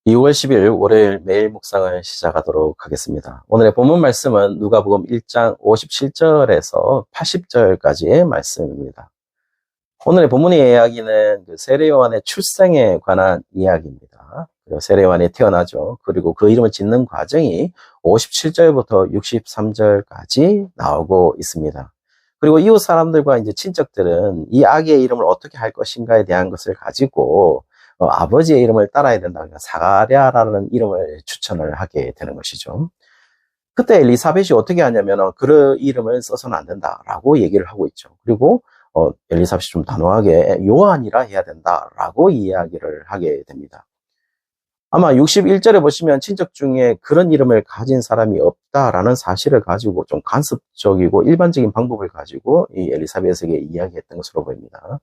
2월 10일 월요일 매일 묵상을 시작하도록 하겠습니다. 오늘의 본문 말씀은 누가복음 1장 57절에서 80절까지의 말씀입니다. 오늘의 본문의 이야기는 세례 요한의 출생에 관한 이야기입니다. 세례 요한이 태어나죠. 그리고 그 이름을 짓는 과정이 57절부터 63절까지 나오고 있습니다. 그리고 이웃 사람들과 이제 친척들은 이 아기의 이름을 어떻게 할 것인가에 대한 것을 가지고 아버지의 이름을 따라야 된다. 그러니까 사가랴라는 이름을 추천을 하게 되는 것이죠. 그때 엘리사벳이 어떻게 하냐면 그 이름을 써서는 안 된다라고 얘기를 하고 있죠. 그리고 엘리사벳이 좀 단호하게 요한이라 해야 된다라고 이야기를 하게 됩니다. 아마 61절에 보시면 친척 중에 그런 이름을 가진 사람이 없다라는 사실을 가지고 좀 간섭적이고 일반적인 방법을 가지고 이 엘리사벳에게 이야기했던 것으로 보입니다.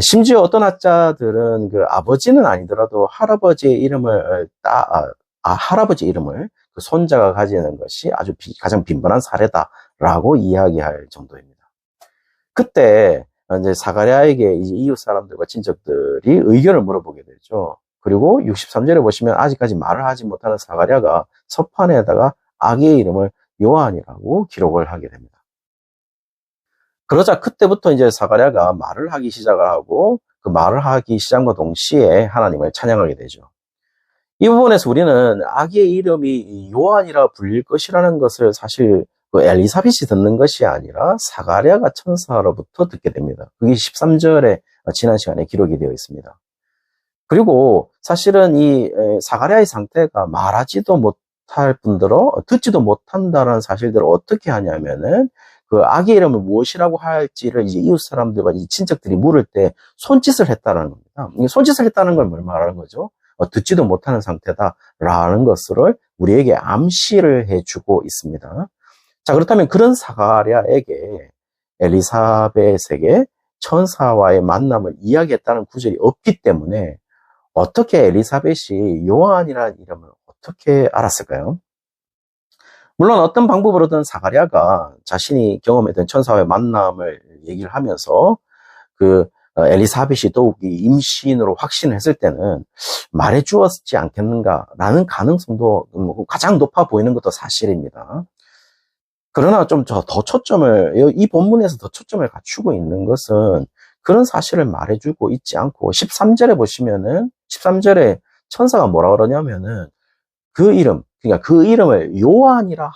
심지어 어떤 학자들은 그 아버지는 아니더라도 할아버지의 이름을 할아버지 이름을 그 손자가 가지는 것이 아주 가장 빈번한 사례다라고 이야기할 정도입니다. 그때 이제 사가랴에게 이제 이웃 사람들과 친척들이 의견을 물어보게 되죠. 그리고 63절에 보시면 아직까지 말을 하지 못하는 사가랴가 서판에다가 아기의 이름을 요한이라고 기록을 하게 됩니다. 그러자 그때부터 이제 사가랴가 말을 하기 시작을 하고 그 말을 하기 시작과 동시에 하나님을 찬양하게 되죠. 이 부분에서 우리는 아기의 이름이 요한이라 불릴 것이라는 것을 사실 그 엘리사벳이 듣는 것이 아니라 사가랴가 천사로부터 듣게 됩니다. 그게 13절에 지난 시간에 기록이 되어 있습니다. 그리고 사실은 이 사가랴의 상태가 말하지도 못할 뿐더러 듣지도 못한다는 사실들을 어떻게 하냐면은 그 아기 이름을 무엇이라고 할지를 이제 이웃 사람들과 이제 친척들이 물을 때 손짓을 했다는 겁니다. 손짓을 했다는 걸 뭘 말하는 거죠? 듣지도 못하는 상태다라는 것을 우리에게 암시를 해주고 있습니다. 자, 그렇다면 그런 사가랴에게 엘리사벳에게 천사와의 만남을 이야기했다는 구절이 없기 때문에 어떻게 엘리사벳이 요한이라는 이름을 어떻게 알았을까요? 물론 어떤 방법으로든 사가랴가 자신이 경험했던 천사와의 만남을 얘기를 하면서 그 엘리사벳이 더욱 임신으로 확신을 했을 때는 말해 주었지 않겠는가라는 가능성도 가장 높아 보이는 것도 사실입니다. 그러나 좀 더 초점을, 이 본문에서 더 초점을 갖추고 있는 것은 그런 사실을 말해주고 있지 않고 13절에 보시면은 13절에 천사가 뭐라 그러냐면은 그 이름, 그러니까 그 이름을 요한이라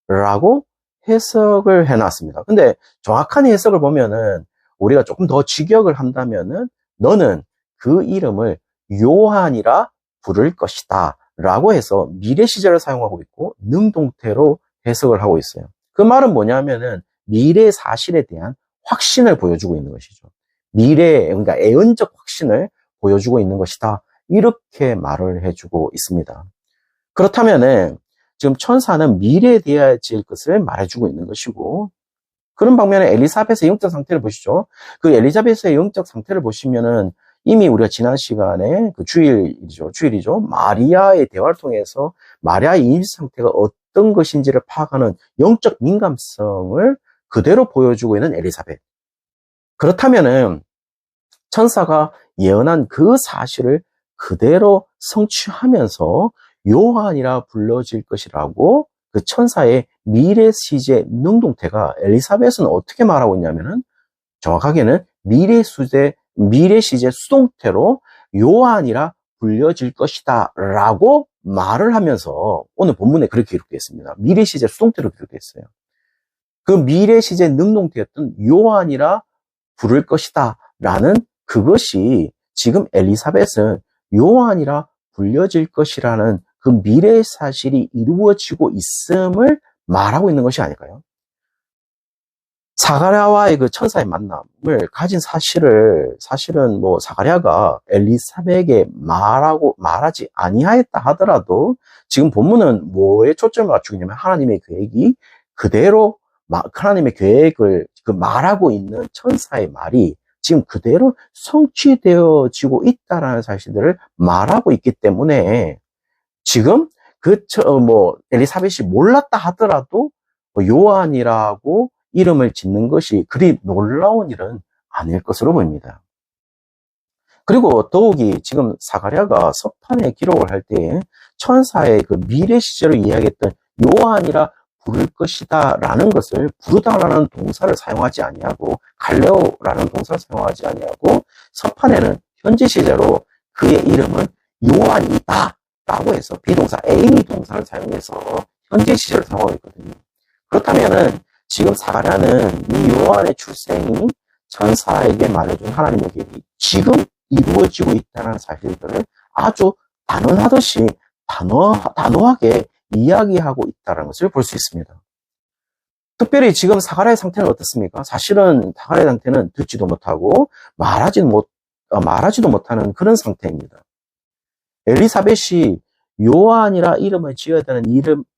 하라라고 해석을 해놨습니다. 근데 정확한 해석을 보면은 우리가 조금 더 직역을 한다면은 너는 그 이름을 요한이라 부를 것이다 라고 해서 미래 시제를 사용하고 있고 능동태로 해석을 하고 있어요. 그 말은 뭐냐면은 미래 사실에 대한 확신을 보여주고 있는 것이죠. 미래, 그러니까 애언적 확신을 보여주고 있는 것이다. 이렇게 말을 해주고 있습니다. 그렇다면은 지금 천사는 미래에 대해질 것을 말해주고 있는 것이고, 그런 방면에 엘리사벳의 영적 상태를 보시죠. 그 엘리사벳의 영적 상태를 보시면은 이미 우리가 지난 시간에 그 주일이죠. 마리아의 대화를 통해서 마리아의 임신 상태가 어떤 것인지를 파악하는 영적 민감성을 그대로 보여주고 있는 엘리사벳. 그렇다면은 천사가 예언한 그 사실을 그대로 성취하면서 요한이라 불러질 것이라고 그 천사의 미래 시제 능동태가 엘리사벳은 어떻게 말하고 있냐면은 정확하게는 미래 시제 수동태로 요한이라 불려질 것이다 라고 말을 하면서 오늘 본문에 그렇게 기록되어 있습니다. 미래 시제 수동태로 기록되어 있어요. 그 미래 시제 능동태였던 요한이라 부를 것이다 라는 그것이 지금 엘리사벳은 요한이라 불려질 것이라는 그 미래 사실이 이루어지고 있음을 말하고 있는 것이 아닐까요? 사가랴와의 그 천사의 만남을 가진 사실은 뭐 사가랴가 엘리사벳에게 말하지 아니하였다 하더라도 지금 본문은 뭐에 초점을 맞추고 있냐면 하나님의 계획이 그대로 하나님의 계획을 그 말하고 있는 천사의 말이 지금 그대로 성취되어지고 있다라는 사실들을 말하고 있기 때문에 지금 엘리사벳이 몰랐다 하더라도 요한이라고 이름을 짓는 것이 그리 놀라운 일은 아닐 것으로 보입니다. 그리고 더욱이 지금 사가랴가 서판에 기록을 할 때 천사의 그 미래 시제로 이야기했던 요한이라 부를 것이다 라는 것을 부르다라는 동사를 사용하지 아니하고 갈레오라는 동사를 사용하지 아니하고 서판에는 현재 시제로 그의 이름은 요한이다 라고 해서 비동사 에이미 동사를 사용해서 현재 시제를 사용하고 있거든요. 그렇다면은 지금 사가랴는 이 요한의 출생이 천사에게 말해준 하나님의 계획이 지금 이루어지고 있다는 사실들을 아주 단언하듯이 단호하게 이야기하고 있다는 것을 볼 수 있습니다. 특별히 지금 사가랴의 상태는 어떻습니까? 사실은 사가랴의 상태는 듣지도 못하고 말하지도 못하는 그런 상태입니다. 엘리사벳이 요한이라 이름을 지어야 되는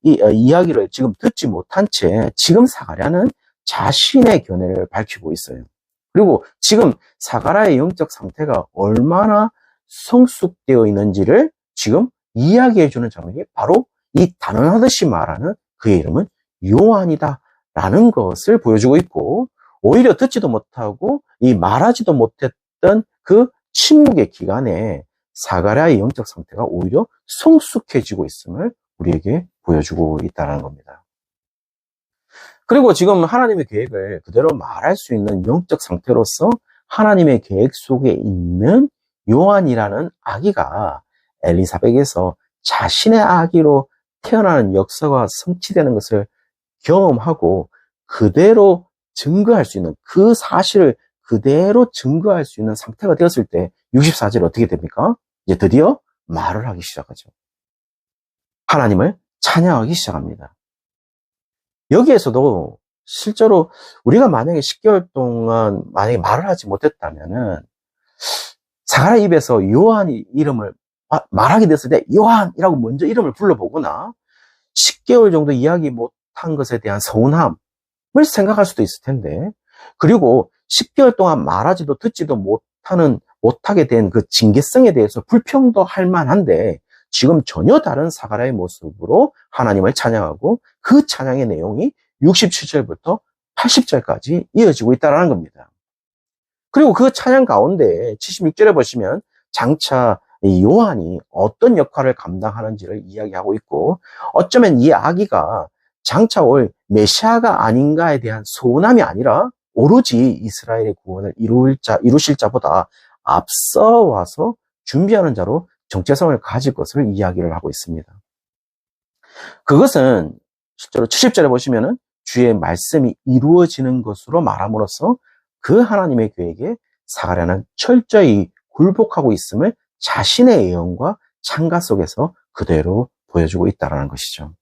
이야기를 지금 듣지 못한 채 지금 사가랴는 자신의 견해를 밝히고 있어요. 그리고 지금 사가랴의 영적 상태가 얼마나 성숙되어 있는지를 지금 이야기해주는 장면이 바로 이 단언하듯이 말하는 그의 이름은 요한이다 라는 것을 보여주고 있고, 오히려 듣지도 못하고 이 말하지도 못했던 그 침묵의 기간에 사가랴의 영적 상태가 오히려 성숙해지고 있음을 우리에게 보여주고 있다는 겁니다. 그리고 지금 하나님의 계획을 그대로 말할 수 있는 영적 상태로서 하나님의 계획 속에 있는 요한이라는 아기가 엘리사벳에서 자신의 아기로 태어나는 역사가 성취되는 것을 경험하고 그대로 증거할 수 있는, 그 사실을 그대로 증거할 수 있는 상태가 되었을 때 64절 어떻게 됩니까? 이제 드디어 말을 하기 시작하죠. 하나님을 찬양하기 시작합니다. 여기에서도 실제로 우리가 만약에 10개월 동안 만약에 말을 하지 못했다면은 사가랴 입에서 요한이 이름을 말하게 됐을 때 요한이라고 먼저 이름을 불러보거나 10개월 정도 이야기 못한 것에 대한 서운함을 생각할 수도 있을 텐데, 그리고 10개월 동안 말하지도 듣지도 못하게 된 그 징계성에 대해서 불평도 할 만한데 지금 전혀 다른 사가랴의 모습으로 하나님을 찬양하고 그 찬양의 내용이 67절부터 80절까지 이어지고 있다는 겁니다. 그리고 그 찬양 가운데 76절에 보시면 장차 이 요한이 어떤 역할을 감당하는지를 이야기하고 있고, 어쩌면 이 아기가 장차 올 메시아가 아닌가에 대한 소원함이 아니라 오로지 이스라엘의 구원을 이루실 자보다 앞서 와서 준비하는 자로 정체성을 가질 것을 이야기를 하고 있습니다. 그것은 실제로 70절에 보시면은 주의 말씀이 이루어지는 것으로 말함으로써 그 하나님의 계획에 사가랴는 철저히 굴복하고 있음을 자신의 예언과 창가 속에서 그대로 보여주고 있다는 것이죠.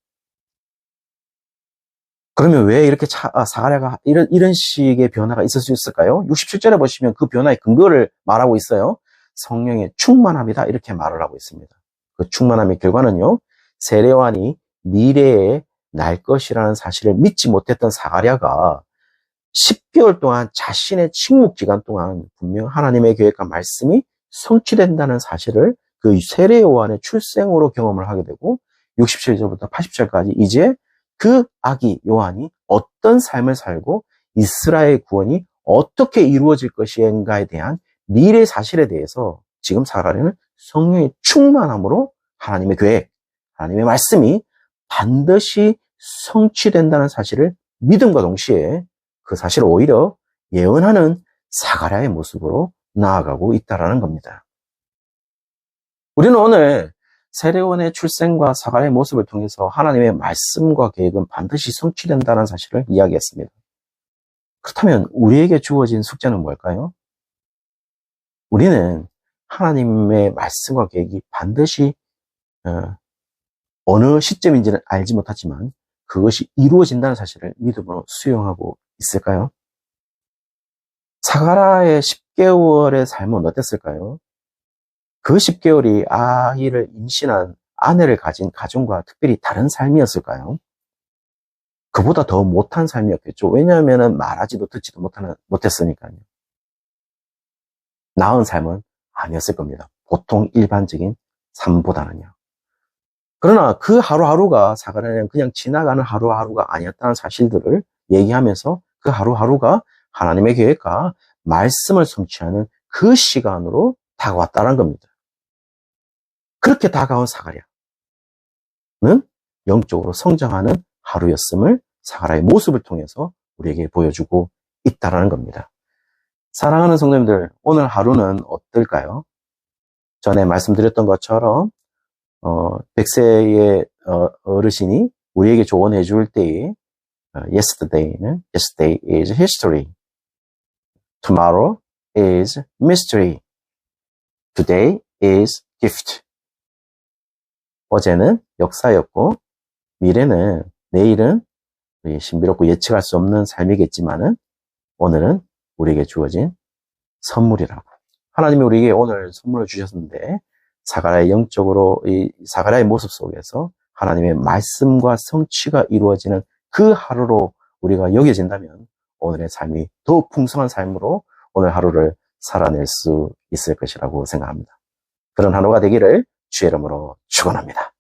그러면 왜 이렇게 사가랴가 이런 식의 변화가 있을 수 있을까요? 67절에 보시면 그 변화의 근거를 말하고 있어요. 성령의 충만함이다 이렇게 말을 하고 있습니다. 그 충만함의 결과는요, 세례요한이 미래에 날 것이라는 사실을 믿지 못했던 사가랴가 10개월 동안 자신의 침묵 기간 동안 분명 하나님의 계획과 말씀이 성취된다는 사실을 그 세례요한의 출생으로 경험을 하게 되고, 67절부터 80절까지 이제 그 아기 요한이 어떤 삶을 살고 이스라엘 구원이 어떻게 이루어질 것인가에 대한 미래 사실에 대해서 지금 사가랴는 성령의 충만함으로 하나님의 계획, 하나님의 말씀이 반드시 성취된다는 사실을 믿음과 동시에 그 사실을 오히려 예언하는 사가랴의 모습으로 나아가고 있다는 겁니다. 우리는 오늘 세례요한의 출생과 사가랴의 모습을 통해서 하나님의 말씀과 계획은 반드시 성취된다는 사실을 이야기했습니다. 그렇다면 우리에게 주어진 숙제는 뭘까요? 우리는 하나님의 말씀과 계획이 반드시 어느 시점인지는 알지 못하지만 그것이 이루어진다는 사실을 믿음으로 수용하고 있을까요? 사가랴의 10개월의 삶은 어땠을까요? 그 10개월이 아이를 임신한 아내를 가진 가정과 특별히 다른 삶이었을까요? 그보다 더 못한 삶이었겠죠. 왜냐하면 말하지도 듣지도 못했으니까요. 나은 삶은 아니었을 겁니다. 보통 일반적인 삶보다는요. 그러나 그 하루하루가 사가랴는 그냥 지나가는 하루하루가 아니었다는 사실들을 얘기하면서 그 하루하루가 하나님의 계획과 말씀을 성취하는 그 시간으로 다가왔다는 겁니다. 그렇게 다가온 사가랴는 영적으로 성장하는 하루였음을 사가랴의 모습을 통해서 우리에게 보여주고 있다는 겁니다. 사랑하는 성도님들, 오늘 하루는 어떨까요? 전에 말씀드렸던 것처럼 100세의 어르신이 우리에게 조언해 줄 때에 yesterday is history, tomorrow is mystery, today is gift. 어제는 역사였고 미래는, 내일은 신비롭고 예측할 수 없는 삶이겠지만은 오늘은 우리에게 주어진 선물이라고. 하나님이 우리에게 오늘 선물을 주셨는데 사가랴의 영적으로 이 사가랴의 모습 속에서 하나님의 말씀과 성취가 이루어지는 그 하루로 우리가 여겨진다면 오늘의 삶이 더욱 풍성한 삶으로 오늘 하루를 살아낼 수 있을 것이라고 생각합니다. 그런 하루가 되기를 주의 이름으로 축원합니다.